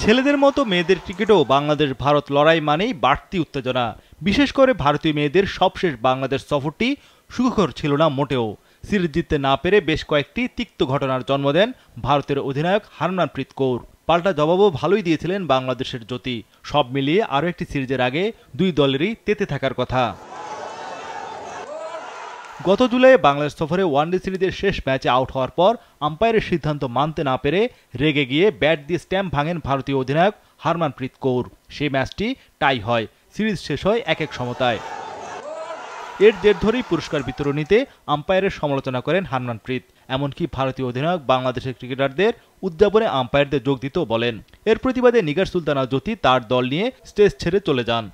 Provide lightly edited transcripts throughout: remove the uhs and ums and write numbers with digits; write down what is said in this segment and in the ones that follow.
ছেলেদের মতো মেয়েদের ক্রিকেটেও বাংলাদেশ ভারত লড়াই মানেই বাড়তি উত্তেজনা। বিশেষ করে ভারতীয় মেয়েদের সবশেষ বাংলাদেশ সফরটি সুখকর ছিল না মোটেও। সিরিজ জিততে না পেরে বেশ কয়েকটি তিক্ত ঘটনার জন্ম দেন ভারতের অধিনায়ক হরমনপ্রীত কৌর। পাল্টা জবাবও ভালোই দিয়েছিলেন বাংলাদেশের জ্যোতি। সব মিলিয়ে আরও একটি সিরিজের আগে দুই দলেরই তেতে থাকার কথা। গত জুলাইয়ে বাংলাদেশ সফরে ওয়ানডে সিরিজের শেষ ম্যাচে আউট হওয়ার পর আম্পায়ারের সিদ্ধান্ত মানতে না পেরে রেগে গিয়ে ব্যাট দিয়ে স্ট্যাম্প ভাঙেন ভারতীয় অধিনায়ক হরমনপ্রীত কৌর। সেই ম্যাচটি টাই হয়, সিরিজ শেষ হয় 1-1 সমতায়। এর জের ধরেই পুরস্কার বিতরণীতে আম্পায়ারের সমালোচনা করেন হরমনপ্রীত। এমনকি ভারতীয় অধিনায়ক বাংলাদেশের ক্রিকেটারদের উদযাপনে আম্পায়ারদের যোগ দিতেও বলেন। এর প্রতিবাদে নিগার সুলতানা জ্যোতি তার দল নিয়ে স্টেজ ছেড়ে চলে যান।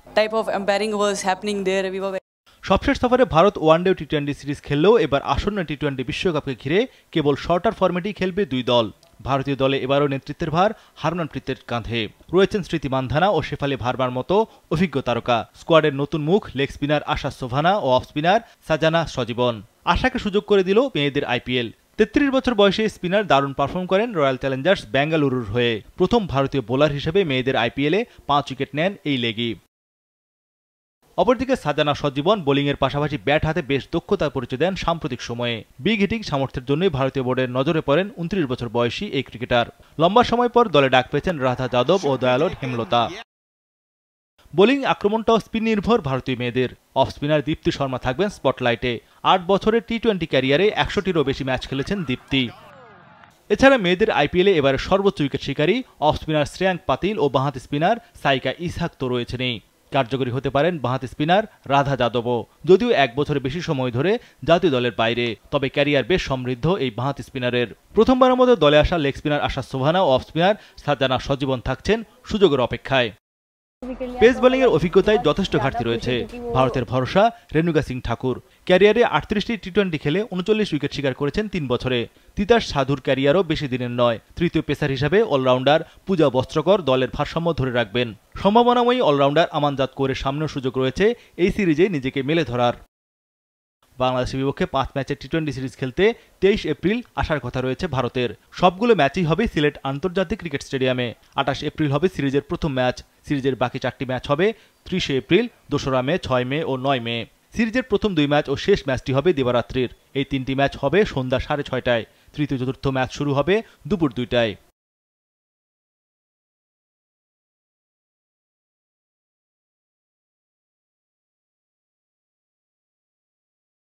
সবশেষ সফরে ভারত ওয়ানডে ও টি-20 সিরিজ খেললেও এবার আসন্ন টি-20 বিশ্বকাপকে ঘিরে কেবল শর্টার ফরম্যাটেই খেলবে দুই দল। ভারতীয় দলে এবারও নেতৃত্বের ভার হরমনপ্রীতের কাঁধে। রয়েছেন স্মৃতি মান্ধানা ও শেফালি ভার্মার মতো অভিজ্ঞ তারকা। স্কোয়াডের নতুন মুখ লেগ স্পিনার আশা সোভানা ও অফ স্পিনার সাজানা সজীবন। আশাকে সুযোগ করে দিল মেয়েদের আইপিএল। 33 বছর বয়সে স্পিনার দারুণ পারফর্ম করেন রয়্যাল চ্যালেঞ্জার্স বেঙ্গালুরুর হয়ে। প্রথম ভারতীয় বোলার হিসেবে মেয়েদের আইপিএলে 5 উইকেট নেন এই লেগই। অপরদিকে সাজানা সজীবন বোলিংয়ের পাশাপাশি ব্যাট হাতে বেশ দক্ষতার পরিচয় দেন সাম্প্রতিক সময়ে। বিগ হিটিং সামর্থ্যের জন্যই ভারতীয় বোর্ডের নজরে পড়েন 29 বছর বয়সী এই ক্রিকেটার। লম্বা সময় পর দলে ডাক পেয়েছেন রাধা যাদব ও দয়ালট হেমলতা। বোলিং আক্রমণটাও স্পিন নির্ভর ভারতীয় মেয়েদের। অফ স্পিনার দীপ্তি শর্মা থাকবেন স্পটলাইটে। 8 বছরের টি-20 ক্যারিয়ারে 100টিরও বেশি ম্যাচ খেলেছেন দীপ্তি। এছাড়া মেয়েদের আইপিএলে এবারে সর্বোচ্চ উইকেট শিকারী অফ স্পিনার শ্রেয়াঙ্ক পাতিল ও বাঁহাতি স্পিনার সাইকা ইসহাক তো রয়েছেনই। কার্যকরী হতে পারেন বাঁহাতি স্পিনার রাধা যাদবও। যদিও 1 বছরের বেশি সময় ধরে জাতীয় দলের বাইরে, তবে ক্যারিয়ার বেশ সমৃদ্ধ এই বাঁহাতি স্পিনারের। প্রথমবারের মতো দলে আসা লেগ স্পিনার আশা সোভানা ও অফ স্পিনার সাজানা সজীবন থাকছেন সুযোগের অপেক্ষায়। পেস বোলিংয়ের অভিজ্ঞতায় যথেষ্ট ঘাটতি রয়েছে। ভারতের ভরসা রেণুকা সিং ঠাকুর। ক্যারিয়ারে 38টি টি-20 খেলে 39 উইকেট শিকার করেছেন 3 বছরে। তিতাস সাধুর ক্যারিয়ারও বেশি দিনের নয়। তৃতীয় পেসার হিসাবে অলরাউন্ডার পূজা বস্ত্রকর দলের ভারসাম্য ধরে রাখবেন। সম্ভাবনাময়ী অলরাউন্ডার আমানজাত কৌরের সামনেও সুযোগ রয়েছে এই সিরিজে নিজেকে মেলে ধরার। বাংলাদেশের বিপক্ষে 5 ম্যাচের টি-20 সিরিজ খেলতে 23 এপ্রিল আসার কথা রয়েছে ভারতের। সবগুলো ম্যাচই হবে সিলেট আন্তর্জাতিক ক্রিকেট স্টেডিয়ামে। 28 এপ্রিল হবে সিরিজের প্রথম ম্যাচ। সিরিজের বাকি 4টি ম্যাচ হবে 30 এপ্রিল, 2রা মে, 6 মে ও 9 মে। সিরিজের প্রথম 2 ম্যাচ ও শেষ ম্যাচটি হবে দিবারাত্রির। এই 3টি ম্যাচ হবে সন্ধ্যা 6:30টায়। তৃতীয় চতুর্থ ম্যাচ শুরু হবে দুপুর 2টায়।